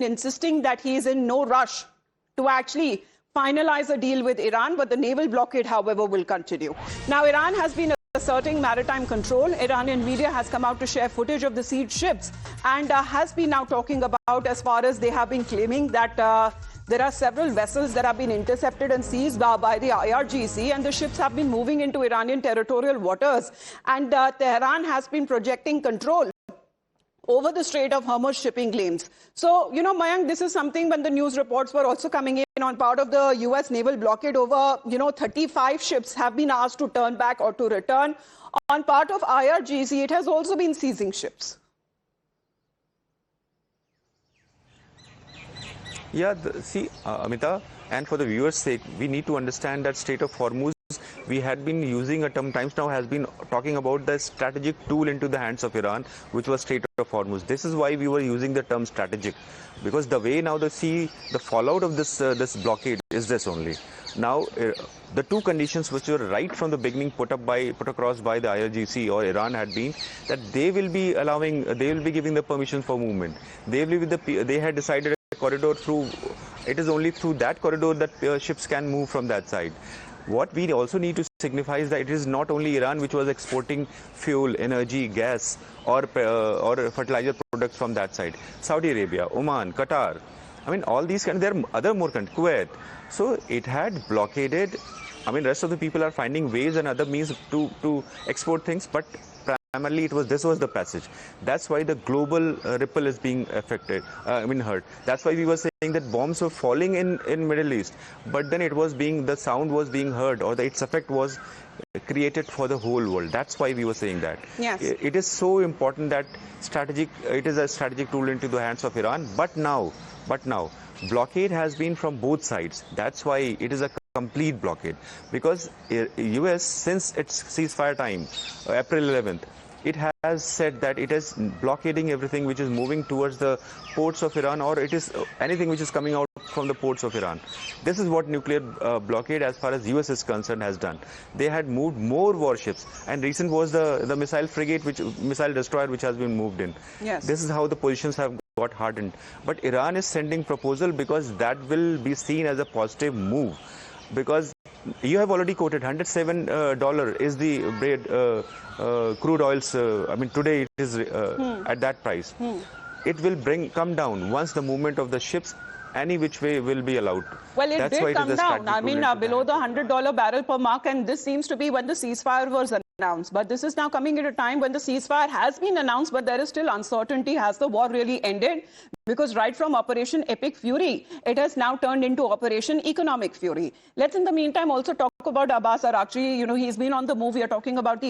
insisting that he is in no rush to actually finalize a deal with Iran, but the naval blockade, however, will continue. Now, Iran has been asserting maritime control. Iranian media has come out to share footage of the siege ships and has been now talking about, as far as they have been claiming, that there are several vessels that have been intercepted and seized by the IRGC, and the ships have been moving into Iranian territorial waters. And Tehran has been projecting control over the Strait of Hormuz shipping lanes. So, Mayank, this is something when the news reports were also coming in on part of the U.S. naval blockade. Over, 35 ships have been asked to turn back or to return. On part of IRGC, it has also been seizing ships. Yeah, Amita, and for the viewers' sake, we need to understand that Strait of Hormuz, we had been using a term times now, has been talking about the strategic tool into the hands of Iran, which was Strait of Hormuz. This is why we were using the term strategic, because the way now the fallout of this blockade is this only. Now, the two conditions which were right from the beginning put across by the IRGC or Iran had been that they will be giving the permission for movement. They had decided a corridor through. It is only through that corridor that ships can move from that side. What we also need to signify is that it is not only Iran which was exporting fuel, energy, gas, or fertilizer products from that side. Saudi Arabia, Oman, Qatar. I mean, all these there are other more countries, Kuwait. So it had blockaded. I mean, rest of the people are finding ways and other means to export things, but primarily this was the passage. That's why the global ripple is being affected. Hurt. That's why we were saying that bombs were falling in Middle East, but then the sound was being heard, or its effect was created for the whole world. That's why we were saying that. Yes. It is so important that it is a strategic tool into the hands of Iran. But now, blockade has been from both sides. That's why it is a complete blockade, because US, since its ceasefire time, April 11th, it has said that it is blockading everything which is moving towards the ports of Iran, or it is anything which is coming out from the ports of Iran. This is what nuclear blockade, as far as US is concerned, has done. They had moved more warships, and recent was the missile frigate, missile destroyer, which has been moved in. Yes. This is how the positions have got hardened. But Iran is sending proposal because that will be seen as a positive move. Because you have already quoted $107 is the crude oils. Today it is at that price. It will come down once the movement of the ships any which way will be allowed. Well, it did come down. Below the $100 barrel per mark, and this seems to be when the ceasefire was announced. But this is now coming at a time when the ceasefire has been announced, but there is still uncertainty. Has the war really ended? Because right from Operation Epic Fury, it has now turned into Operation Economic Fury. Let's, in the meantime, also talk about Abbas Araghchi. He's been on the move. We are talking about the